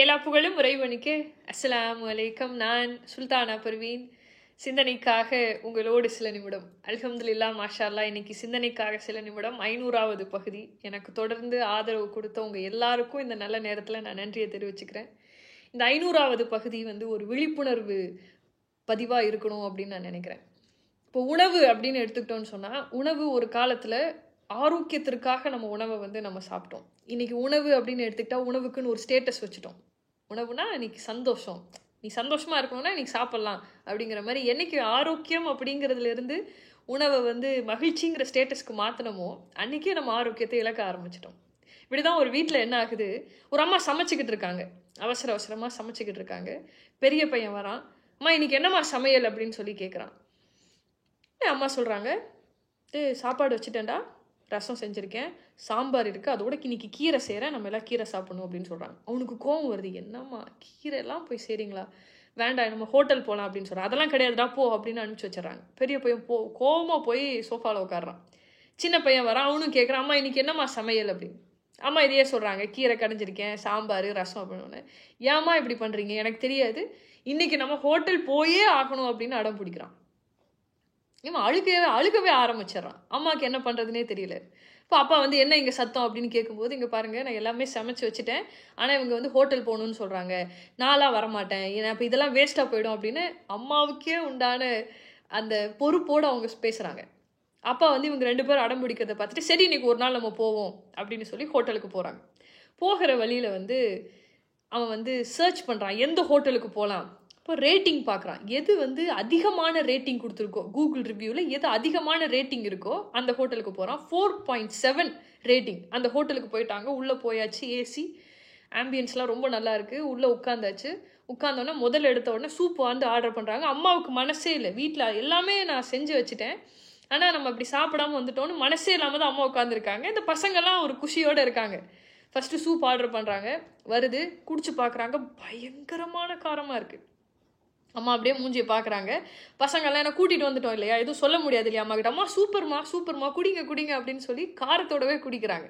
எல்லா புகழும் இறைவனுக்கே. அஸ்ஸலாமு அலைக்கும். நான் சுல்தானா பர்வீன். சிந்தனைக்காக உங்களோடு சில நிமிடம். அல்ஹம்துலில்லாஹ், மாஷா அல்லாஹ். இன்னைக்கு சிந்தனைக்காக சில நிமிடம் 500வது பகுதி. எனக்கு தொடர்ந்து ஆதரவு கொடுத்த உங்க எல்லாருக்கும் இந்த நல்ல நேரத்தில் நான் நன்றியை தெரிவிச்சுக்கிறேன். இந்த 500வது பகுதி ஒரு விழிப்புணர்வு பதிவாக இருக்கணும் அப்படின்னு நான் நினைக்கிறேன். இப்போ உணவு அப்படின்னு எடுத்துக்கிட்டோன்னு சொன்னால், உணவு ஒரு காலத்தில் ஆரோக்கியத்திற்காக நம்ம உணவை நம்ம சாப்பிட்டோம். இன்னைக்கு உணவு அப்படின்னு எடுத்துக்கிட்டா உணவுக்குன்னு ஒரு ஸ்டேட்டஸ் வச்சுட்டோம். உணவுனா இன்னைக்கு சந்தோஷம், நீ சந்தோஷமா இருக்கணும்னா இன்னைக்கு சாப்பிடலாம் அப்படிங்கிற மாதிரி. என்னைக்கு ஆரோக்கியம் அப்படிங்கிறதுல இருந்து உணவை மகிழ்ச்சிங்கிற ஸ்டேட்டஸ்க்கு மாற்றினமோ அன்னைக்கே நம்ம ஆரோக்கியத்தை இழக்க ஆரம்பிச்சிட்டோம். இப்படிதான் ஒரு வீட்டில் என்ன ஆகுது, ஒரு அம்மா சமைச்சிக்கிட்டு இருக்காங்க, அவசர அவசரமாக சமைச்சிக்கிட்டு இருக்காங்க. பெரிய பையன் வரான், அம்மா இன்னைக்கு என்னம்மா சமையல் அப்படின்னு சொல்லி கேட்குறான். அம்மா சொல்கிறாங்க, சாப்பாடு வச்சுட்டேன்டா, ரசம் செஞ்சுருக்கேன், சாம்பார் இருக்குது, அதோட இன்னைக்கு கீரை செய்கிறேன், நம்ம எல்லாம் கீரை சாப்பிடணும் அப்படின்னு சொல்கிறாங்க. அவனுக்கு கோவம் வருது, என்னம்மா கீரைலாம் போய் செய்கிறீங்களா, வேண்டாம் நம்ம ஹோட்டல் போகலாம் அப்படின்னு சொல்கிறான். அதெல்லாம் கிடையாதுடா போ அப்படின்னு அனுப்பிச்சி வச்சிடறாங்க. பெரிய பையன் கோவமாக போய் சோஃபாவில் உட்காடுறான். சின்ன பையன் வரான், அவனும் கேட்குறான், அம்மா இன்னைக்கு என்னம்மா சமையல் அப்படின்னு. அம்மா இதையே சொல்கிறாங்க, கீரை கடைஞ்சிருக்கேன், சாம்பார் ரசம் அப்படின்னு. ஏம்மா இப்படி பண்ணுறீங்க, எனக்கு தெரியாது, இன்றைக்கி நம்ம ஹோட்டல் போயே ஆகணும் அப்படின்னு அடம் பிடிக்கிறான். இவன் அழுகவே ஆரம்பிச்சிடறான். அம்மாவுக்கு என்ன பண்ணுறதுனே தெரியல. இப்போ அப்பா என்ன இங்கே சத்தம் அப்படின்னு கேட்கும்போது, இங்கே பாருங்கள் நான் எல்லாமே சமைச்சு வச்சுட்டேன், ஆனால் இவங்க ஹோட்டல் போகணுன்னு சொல்கிறாங்க, நான்லாம் வரமாட்டேன், ஏன்னா இப்போ இதெல்லாம் வேஸ்ட்டாக போயிடும் அப்படின்னு அம்மாவுக்கே உண்டான அந்த பொறுப்போடு அவங்க பேசுகிறாங்க. அப்பா இவங்க 2 பேரும் அடம் பிடிக்கிறத பார்த்துட்டு, சரி இன்னைக்கு ஒரு நாள் நம்ம போவோம் அப்படின்னு சொல்லி ஹோட்டலுக்கு போகிறாங்க. போகிற வழியில் அவன் சர்ச் பண்ணுறான், எந்த ஹோட்டலுக்கு போகலாம். இப்போ ரேட்டிங் பார்க்குறான், எது அதிகமான ரேட்டிங் கொடுத்துருக்கோ, கூகுள் ரிவ்யூவில் எது அதிகமான ரேட்டிங் இருக்கோ அந்த ஹோட்டலுக்கு போகிறான். 4.7 ரேட்டிங். அந்த ஹோட்டலுக்கு போயிட்டாங்க, உள்ளே போயாச்சு, ஏசி ஆம்பியன்ஸ்லாம் ரொம்ப நல்லா இருக்குது. உள்ளே உட்காந்தாச்சு. உட்காந்தோடனே முதல்ல எடுத்த உடனே சூப் ஆர்டர் பண்ணுறாங்க. அம்மாவுக்கு மனசே இல்லை, வீட்டில் எல்லாமே நான் செஞ்சு வச்சுட்டேன், ஆனால் நம்ம இப்படி சாப்பிடாம வந்துட்டோன்னு மனசே இல்லாமல் தான் அம்மா உட்காந்துருக்காங்க. இந்த பசங்கள்லாம் ஒரு குஷியோடு இருக்காங்க. ஃபஸ்ட்டு சூப் ஆர்டர் பண்ணுறாங்க, வருது, குடிச்சு பார்க்குறாங்க, பயங்கரமான காரமாக இருக்குது. அம்மா அப்படியே மூஞ்சியை பார்க்குறாங்க. பசங்கள்லாம் என்ன கூட்டிகிட்டு வந்துட்டோம் இல்லையா, எதுவும் சொல்ல முடியாது இல்லையா அம்மா கிட்ட, அம்மா சூப்பர்மா குடிங்க அப்படின்னு சொல்லி காரத்தோடவே குடிக்கிறாங்க.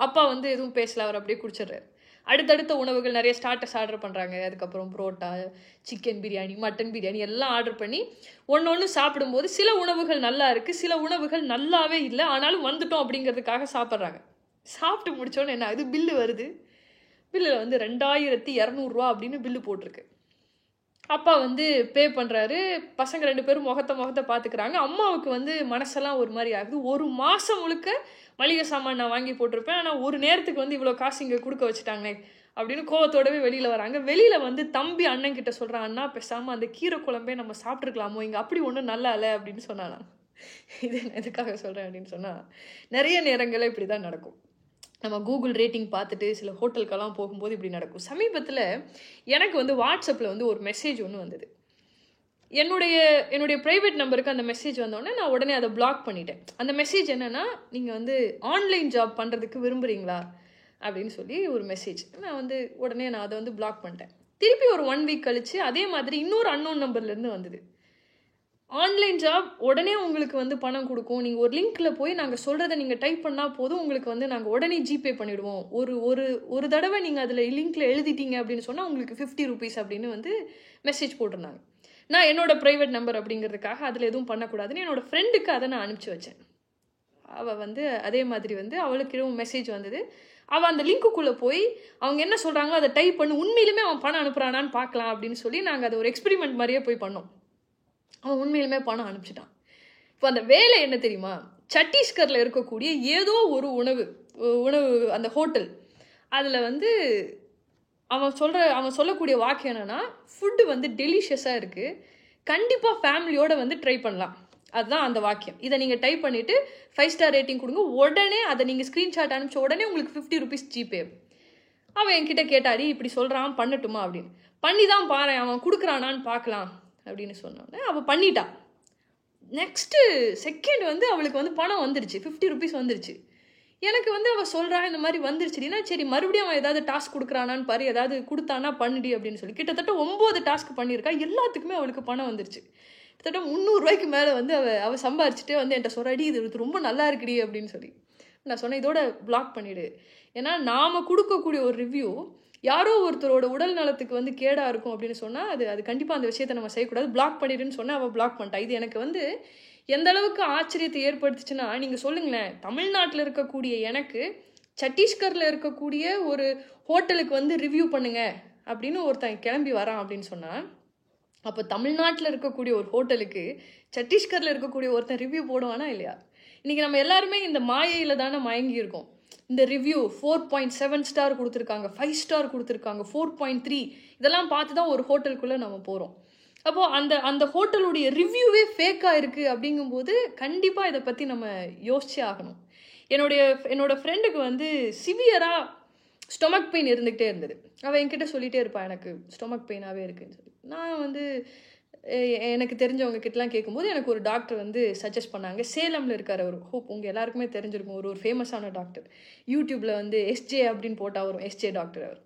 அப்பா எதுவும் பேசல, அவர் அப்படியே குடிச்சிடுறாரு. அடுத்தடுத்த உணவுகள் நிறைய ஸ்டார்டர்ஸ் ஆர்டர் பண்ணுறாங்க. அதுக்கப்புறம் புரோட்டா, சிக்கன் பிரியாணி, மட்டன் பிரியாணி எல்லாம் ஆர்டர் பண்ணி ஒன்று சாப்பிடும்போது சில உணவுகள் நல்லா இருக்குது, சில உணவுகள் நல்லாவே இல்லை, ஆனாலும் வந்துட்டோம் அப்படிங்கிறதுக்காக சாப்பிட்றாங்க. சாப்பிட்டு முடித்தோன்னு என்ன ஆகுது, பில்லு வருது. பில்லில் 2200 அப்படின்னு பில்லு போட்டிருக்கு. அப்பா பே பண்ணுறாரு. பசங்க 2 பேரும் முகத்தை பார்த்துக்கிறாங்க. அம்மாவுக்கு மனசெல்லாம் ஒரு மாதிரி ஆகுது. ஒரு மாதம் முழுக்க மளிகை சாமான் நான் வாங்கி போட்டிருப்பேன், ஆனால் ஒரு நேரத்துக்கு இவ்வளோ காசு இங்கே கொடுக்க வச்சுட்டாங்களே அப்படின்னு கோவத்தோடவே வெளியில் வராங்க. வெளியில் தம்பி அண்ணன் கிட்ட சொல்கிறான், அண்ணா பேசாமல் அந்த கீரை குழம்பே நம்ம சாப்பிட்ருக்கலாமோ, இங்கே அப்படி ஒன்றும் நல்லா இல்லை அப்படின்னு சொன்னானா. இது எதுக்காக சொல்கிறேன் அப்படின்னு சொன்னால், நிறைய நேரங்களில் இப்படி தான் நடக்கும். நம்ம கூகுள் ரேட்டிங் பார்த்துட்டு சில ஹோட்டலுக்கெல்லாம் போகும்போது இப்படி நடக்கும். சமீபத்தில் எனக்கு வாட்ஸ்அப்பில் ஒரு மெசேஜ் ஒன்று வந்தது. என்னுடைய ப்ரைவேட் நம்பருக்கு அந்த மெசேஜ் வந்தோடனே நான் உடனே அதை பிளாக் பண்ணிட்டேன். அந்த மெசேஜ் என்னென்னா, நீங்கள் ஆன்லைன் ஜாப் பண்ணுறதுக்கு விரும்புகிறீங்களா அப்படின்னு சொல்லி ஒரு மெசேஜ். நான் உடனே நான் அதை பிளாக் பண்ணிட்டேன். திருப்பி ஒரு 1 வீக் கழித்து அதே மாதிரி இன்னொரு அன்னோன் நம்பர்லேருந்து வந்தது. ஆன்லைன் ஜாப் உடனே உங்களுக்கு பணம் கொடுக்கும், நீங்கள் ஒரு லிங்க்கில் போய் நாங்கள் சொல்கிறத நீங்கள் டைப் பண்ணால் போதும், உங்களுக்கு நாங்கள் உடனே ஜிபே பண்ணிவிடுவோம், ஒரு தடவை நீங்கள் அதில் லிங்க்கில் எழுதிட்டீங்க அப்படின்னு சொன்னால் உங்களுக்கு 50 ரூபீஸ் அப்படின்னு மெசேஜ் போட்டிருந்தாங்க. நான் என்னோடய ப்ரைவேட் நம்பர் அப்படிங்கிறதுக்காக அதில் எதுவும் பண்ணக்கூடாதுன்னு என்னோடய ஃப்ரெண்டுக்கு அதை நான் அனுப்பிச்சி வச்சேன். அவள் அதே மாதிரி அவளுக்கு மெசேஜ் வந்தது. அவள் அந்த லிங்க்குள்ளே போய் அவங்க என்ன சொல்கிறாங்களோ அதை டைப் பண்ணி உண்மையிலுமே அவன் பணம் அனுப்புகிறானான்னு பார்க்கலாம் அப்படின்னு சொல்லி நாங்கள் அதை ஒரு எக்ஸ்பெரிமெண்ட் மாதிரியே போய் பண்ணோம். அவன் உண்மையிலுமே பணம் அனுப்பிச்சிட்டான். இப்போ அந்த வேலை என்ன தெரியுமா, சத்தீஸ்கரில் இருக்கக்கூடிய ஏதோ ஒரு உணவு அந்த ஹோட்டல், அதில் அவன் சொல்லக்கூடிய வாக்கியம் என்னென்னா, ஃபுட்டு டெலிஷியஸாக இருக்குது, கண்டிப்பாக ஃபேமிலியோடு ட்ரை பண்ணலாம், அதுதான் அந்த வாக்கியம். இதை நீங்கள் டைப் பண்ணிவிட்டு 5 ஸ்டார் ரேட்டிங் கொடுங்க, உடனே அதை நீங்கள் ஸ்க்ரீன்ஷாட் அனுப்பிச்ச உடனே உங்களுக்கு 50 ரூபீஸ் ஜிபே. அவன் என்கிட்ட கேட்டாடி, இப்படி சொல்கிறான் பண்ணட்டுமா அப்படின்னு. பண்ணி தான் பாரு, அவன் கொடுக்குறானான்னு பார்க்கலாம் அப்படின்னு சொன்னோன்னே அவள் பண்ணிட்டா. நெக்ஸ்ட்டு செகண்ட் அவளுக்கு பணம் வந்துருச்சு, 50 ரூபீஸ் வந்துருச்சு. எனக்கு அவள் சொல்கிறா இந்த மாதிரி வந்துருச்சுடினா, சரி மறுபடியும் அவன் ஏதாவது டாஸ்க் கொடுக்குறானான்னு பாரு, ஏதாவது கொடுத்தானா பண்ணுடி அப்படின்னு சொல்லி கிட்டத்தட்ட 9 டாஸ்க் பண்ணியிருக்கா. எல்லாத்துக்குமே அவளுக்கு பணம் வந்துருச்சு. கிட்டத்தட்ட 300 ரூபாய்க்கு மேலே அவள் சம்பாரிச்சுட்டே என்கிட்ட சொல்கிறாடி, இது ரொம்ப நல்லா இருக்குடி அப்படின்னு சொல்லி. நான் சொன்னேன், இதோட பிளாக் பண்ணிவிடு. ஏன்னா நாம் கொடுக்கக்கூடிய ஒரு ரிவ்யூ யாரோ ஒருத்தரோட உடல் நலத்துக்கு வந்து கேடாக இருக்கும் அப்படின்னு சொன்னால் அது கண்டிப்பாக அந்த விஷயத்தை நம்ம செய்யக்கூடாது, பிளாக் பண்ணிடுன்னு சொன்னால் அவள் பிளாக் பண்ணிட்டா. இது எனக்கு வந்து எந்த அளவுக்கு ஆச்சரியத்தை ஏற்படுத்துச்சுன்னா, நீங்கள் சொல்லுங்களேன், தமிழ்நாட்டில் இருக்கக்கூடிய எனக்கு சத்தீஸ்கரில் இருக்கக்கூடிய ஒரு ஹோட்டலுக்கு வந்து ரிவ்யூ பண்ணுங்க அப்படின்னு ஒருத்தன் கிளம்பி வரான் அப்படின்னு சொன்னால், அப்போ தமிழ்நாட்டில் இருக்கக்கூடிய ஒரு ஹோட்டலுக்கு சத்தீஸ்கரில் இருக்கக்கூடிய ஒருத்தன் ரிவ்யூ போடுவானா இல்லையா? இன்றைக்கி நம்ம எல்லாருமே இந்த மாயையில் தானே மயங்கி இருக்கோம். இந்த ரிவ்யூ 4.7 ஸ்டார் கொடுத்துருக்காங்க, 5 ஸ்டார் கொடுத்துருக்காங்க, 4.3 இதெல்லாம் பார்த்து தான் ஒரு ஹோட்டலுக்குள்ளே நம்ம போகிறோம். அப்போது அந்த ஹோட்டலுடைய ரிவ்யூவே ஃபேக்காக இருக்குது. அப்படிங்கும்போது கண்டிப்பாக இதை பற்றி நம்ம யோசிச்சே ஆகணும். என்னோட ஃப்ரெண்டுக்கு வந்து சிவியராக ஸ்டொமக் பெயின் இருந்துக்கிட்டே இருந்தது. அவள் என்கிட்ட சொல்லிகிட்டே இருப்பாள், எனக்கு ஸ்டொமக் பெயினாகவே இருக்குன்னு சொல்லி. நான் வந்து எனக்கு தெரிஞ்சவங்க கிட்டலாம் கேட்கும்போது எனக்கு ஒரு டாக்டர் வந்து சஜஸ்ட் பண்ணாங்க. சேலமில் இருக்கார் அவர். ஹோப் உங்கள் எல்லாருக்குமே தெரிஞ்சிருக்கும். ஒரு ஃபேமஸான டாக்டர். யூடியூப்பில் வந்து எஸ்ஜே அப்படின்னு போட்டால் வரும், எஸ்ஜே டாக்டர் அவர்.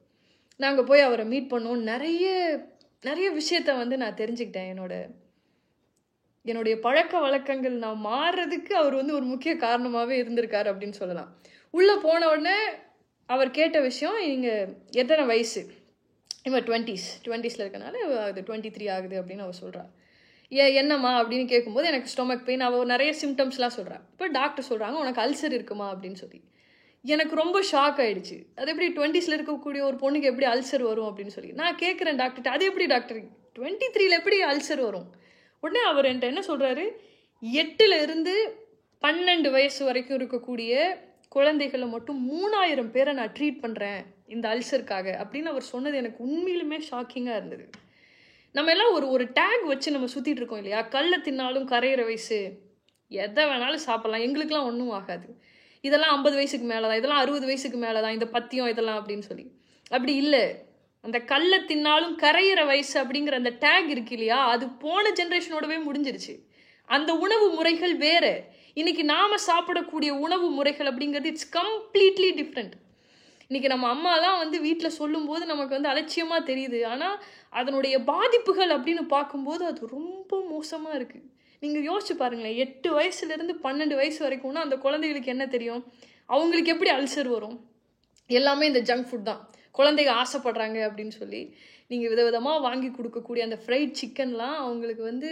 நாங்கள் போய் அவரை மீட் பண்ணோம். நிறைய விஷயத்த வந்து நான் தெரிஞ்சுக்கிட்டேன். என்னுடைய பழக்க வழக்கங்கள் நான் மாறுறதுக்கு அவர் வந்து ஒரு முக்கிய காரணமாகவே இருந்திருக்காரு அப்படின்னு சொல்லலாம். உள்ளே போன உடனே அவர் கேட்ட விஷயம், நீங்கள் எத்தனை வயசு? இவன் 20s இருக்கனால அது 23 ஆகுது அப்படின்னு அவள் சொல்கிறாள். என்னம்மா அப்படின்னு கேட்கும்போது எனக்கு ஸ்டொமக் பெயின், அவள் நிறைய சிம்டம்ஸ்லாம் சொல்கிறாள். இப்போ டாக்டர் சொல்கிறாங்க உனக்கு அல்சர் இருக்குமா அப்படின்னு சொல்லி. எனக்கு ரொம்ப ஷாக் ஆகிடுச்சு. அது எப்படி 20s இருக்கக்கூடிய ஒரு பொண்ணுக்கு எப்படி அல்சர் வரும் அப்படின்னு சொல்லி நான் கேட்குறேன் டாக்டர்கிட்ட. அது எப்படி டாக்டர் 23 எப்படி அல்சர் வரும்? உடனே அவர் என்கிட்ட என்ன சொல்கிறாரு, 8 to 12 வயசு வரைக்கும் இருக்கக்கூடிய குழந்தைகளை மட்டும் 3000 பேரை நான் ட்ரீட் பண்ணுறேன் இந்த அல்சருக்காக அப்படின்னு அவர் சொன்னது எனக்கு உண்மையிலுமே ஷாக்கிங்காக இருந்தது. நம்ம எல்லாம் ஒரு டேக் வச்சு நம்ம சுற்றிட்டு இருக்கோம் இல்லையா? கல்லை தின்னாலும் கரையிற வயசு, எதை வேணாலும் சாப்பிட்லாம், எங்களுக்கெல்லாம் ஒன்றும் ஆகாது, இதெல்லாம் 50 வயசுக்கு மேலே தான், இதெல்லாம் 60 வயசுக்கு மேலே தான், இந்த பத்தியம் இதெல்லாம் அப்படின்னு சொல்லி. அப்படி இல்லை. அந்த கல்லை தின்னாலும் கரையிற வயசு அப்படிங்கிற அந்த டேக் இருக்கு இல்லையா, அது போன ஜென்ரேஷனோடவே முடிஞ்சிருச்சு. அந்த உணவு முறைகள் வேறு. இன்னைக்கு நாம் சாப்பிடக்கூடிய உணவு முறைகள் அப்படிங்கிறது இட்ஸ் கம்ப்ளீட்லி டிஃப்ரெண்ட். இன்றைக்கி நம்ம அம்மாலாம் வந்து வீட்டில் சொல்லும்போது நமக்கு வந்து அலட்சியமாக தெரியுது. ஆனால் அதனுடைய பாதிப்புகள் அப்படின்னு பார்க்கும்போது அது ரொம்ப மோசமாக இருக்குது. நீங்கள் யோசிச்சு பாருங்களேன், 8 வயசுலேருந்து 12 வயசு வரைக்கும்னா அந்த குழந்தைகளுக்கு என்ன தெரியும்? அவங்களுக்கு எப்படி அல்சர் வரும்? எல்லாமே இந்த ஜங்க் ஃபுட் தான். குழந்தைங்க ஆசைப்படுறாங்க அப்படின்னு சொல்லி நீங்கள் விதவிதமாக வாங்கி கொடுக்கக்கூடிய அந்த ஃப்ரைட் சிக்கன்லாம் அவங்களுக்கு வந்து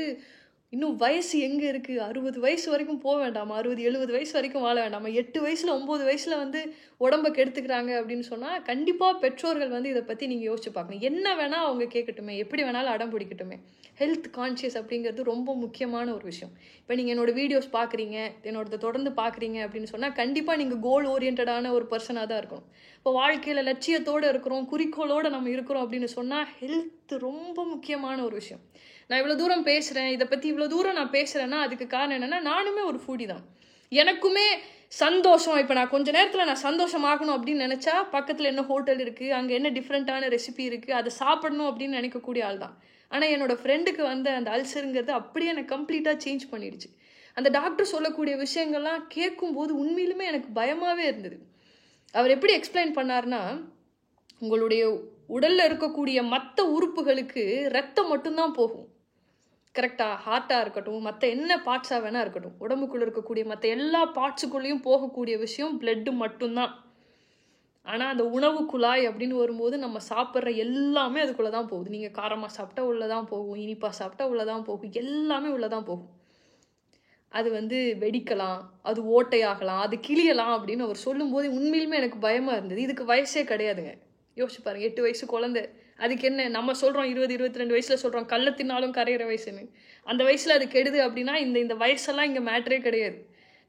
இன்னும் வயசு எங்கே இருக்குது? 60 வயசு வரைக்கும் போக வேண்டாமா? 60-70 வயசு வரைக்கும் வாழ வேண்டாமா? 8 வயசில் 9 வயசில் வந்து உடம்பை கெடுத்துக்கிறாங்க அப்படின்னு சொன்னால் கண்டிப்பாக பெற்றோர்கள் வந்து இதை பற்றி நீங்கள் யோசிச்சு பார்க்கணும். என்ன வேணால் அவங்க கேட்கட்டுமே, எப்படி வேணாலும் அடம் பிடிக்கட்டுமே. ஹெல்த் கான்ஷியஸ் அப்படிங்கிறது ரொம்ப முக்கியமான ஒரு விஷயம். இப்போ நீங்கள் என்னோடய வீடியோஸ் பார்க்குறீங்க, என்னோடத தொடர்ந்து பார்க்குறீங்க அப்படின்னு சொன்னால் கண்டிப்பாக நீங்கள் கோல் ஓரியன்டான ஒரு பர்சனாக தான் இருக்கணும். இப்போ வாழ்க்கையில் லட்சியத்தோடு இருக்கிறோம், குறிக்கோளோடு நம்ம இருக்கிறோம் அப்படின்னு சொன்னால் ஹெல்த் ரொம்ப முக்கியமான ஒரு விஷயம். நான் இவ்வளோ தூரம் பேசுகிறேன், இதை பற்றி இவ்வளோ தூரம் நான் பேசுகிறேன்னா அதுக்கு காரணம் என்னென்னா, நானுமே ஒரு ஃபுடி தான். எனக்குமே சந்தோஷம், இப்போ நான் கொஞ்சம் நேரத்தில் நான் சந்தோஷமாகணும் அப்படின்னு நினச்சா பக்கத்தில் என்ன ஹோட்டல் இருக்குது, அங்கே என்ன டிஃப்ரெண்ட்டான ரெசிபி இருக்குது, அதை சாப்பிடணும் அப்படின்னு நினைக்கக்கூடிய ஆள் தான். ஆனால் என்னோடய ஃப்ரெண்டுக்கு வந்த அந்த அல்சருங்கிறது அப்படியே எனக்கு கம்ப்ளீட்டாக சேஞ்ச் பண்ணிடுச்சு. அந்த டாக்டர் சொல்லக்கூடிய விஷயங்கள்லாம் கேட்கும்போது உண்மையிலுமே எனக்கு பயமாகவே இருந்தது. அவர் எப்படி எக்ஸ்பிளைன் பண்ணார்னா, உங்களுடைய உடலில் இருக்கக்கூடிய மற்ற உறுப்புகளுக்கு ரத்தம் மட்டும்தான் போகும். கரெக்டாக ஹார்ட்டாக இருக்கட்டும், மற்ற என்ன பார்ட்ஸாக வேணா இருக்கட்டும், உடம்புக்குள்ளே இருக்கக்கூடிய மற்ற எல்லா பார்ட்ஸுக்குள்ளேயும் போகக்கூடிய விஷயம் பிளட்டு மட்டும்தான். ஆனால் அந்த உணவு குழாய் அப்படின்னு வரும்போது நம்ம சாப்பிட்ற எல்லாமே அதுக்குள்ளே தான் போகுது. நீங்கள் காரமாக சாப்பிட்டா உள்ளே தான் போகும், இனிப்பாக சாப்பிட்டா உள்ளே தான் போகும், எல்லாமே உள்ளே தான் போகும். அது வந்து வெடிக்கலாம், அது ஓட்டையாகலாம், அது கிளியலாம் அப்படின்னு அவர் சொல்லும்போது உண்மையிலுமே எனக்கு பயமாக இருந்தது. இதுக்கு வயசே கிடையாதுங்க. யோசிச்சு பாருங்க, 8 வயசு குழந்தை, அதுக்கு என்ன? நம்ம சொல்கிறோம் 20-22 வயசில் சொல்கிறோம் கல்லை தின்னாலும் கரையிற வயசுன்னு. அந்த வயசில் அது கெடுது அப்படின்னா இந்த வயசெல்லாம் இங்கே மேட்டரே கிடையாது.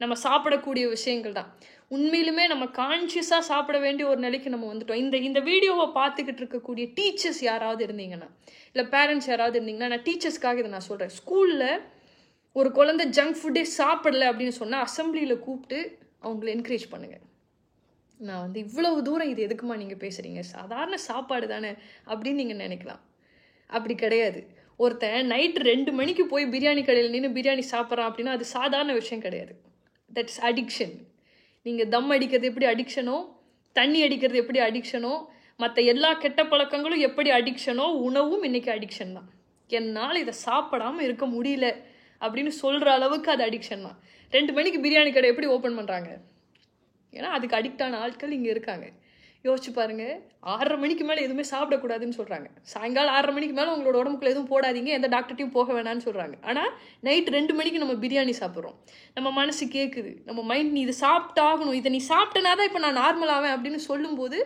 நம்ம சாப்பிடக்கூடிய விஷயங்கள் தான். உண்மையிலுமே நம்ம கான்ஷியஸாக சாப்பிட வேண்டிய ஒரு நிலைக்கு நம்ம வந்துட்டோம். இந்த வீடியோவை பார்த்துக்கிட்டு இருக்கக்கூடிய டீச்சர்ஸ் யாராவது இருந்தீங்கன்னா, இல்லை பேரண்ட்ஸ் யாராவது இருந்தீங்கன்னா, நான் டீச்சர்ஸ்க்காக இதை நான் சொல்கிறேன். ஸ்கூலில் ஒரு குழந்தை ஜங்க் ஃபுட்டே சாப்பிடலை அப்படின்னு சொன்னால் அசம்பிளியில் கூப்பிட்டு அவங்கள என்கரேஜ் பண்ணுங்கள். நான் வந்து இவ்வளவு தூரம் இது எதுக்குமா நீங்கள் பேசுகிறீங்க, சாதாரண சாப்பாடு தானே அப்படின்னு நீங்கள் நினைக்கலாம். அப்படி கிடையாது. ஒருத்தன் நைட்டு 2 மணிக்கு போய் பிரியாணி கடையில் நின்று பிரியாணி சாப்பிட்றான் அப்படின்னா அது சாதாரண விஷயம் கிடையாது. That's addiction. நீங்கள் தம் அடிக்கிறது எப்படி அடிக்ஷனோ, தண்ணி அடிக்கிறது எப்படி அடிக்ஷனோ, மற்ற எல்லா கெட்ட பழக்கங்களும் எப்படி அடிக்ஷனோ, உணவும் இன்றைக்கி அடிக்ஷன் தான். என்னால் இதை சாப்பிடாமல் இருக்க முடியல அப்படின்னு சொல்கிற அளவுக்கு அது அடிக்ஷன் தான். 2 மணிக்கு பிரியாணி கடை எப்படி ஓப்பன் பண்ணுறாங்க? ஏன்னா அதுக்கு அடிக்டான ஆட்கள் இங்கே இருக்காங்க. யோசிச்சு பாருங்க, 6:30 மணிக்கு மேலே எதுவுமே சாப்பிடக்கூடாதுன்னு சொல்கிறாங்க. சாயங்காலம் 6:30 மணிக்கு மேலே உங்களோட உடம்புக்குள்ள எதுவும் போடாதீங்க, எந்த டாக்டர்ட்டையும் போக வேணான்னு சொல்கிறாங்க. ஆனால் நைட் 2 மணிக்கு நம்ம பிரியாணி சாப்பிட்றோம். நம்ம மனசு கேட்குது, நம்ம மைண்ட் நீ இதை சாப்பிட்டாகணும், இதை நீ சாப்பிட்டனா தான் இப்போ நான் நார்மல் ஆவேன் அப்படின்னு சொல்லும்போது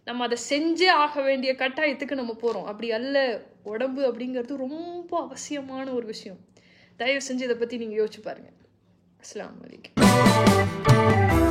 நம்ம அதை செஞ்சே ஆக வேண்டிய கட்டாயத்துக்கு நம்ம போகிறோம். அப்படி அல்ல, உடம்பு அப்படிங்கிறது ரொம்ப அவசியமான ஒரு விஷயம். தயவு செஞ்சு இதை பற்றி நீங்கள் யோசிச்சு பாருங்கள். அஸ்ஸலாமு அலைக்கும்.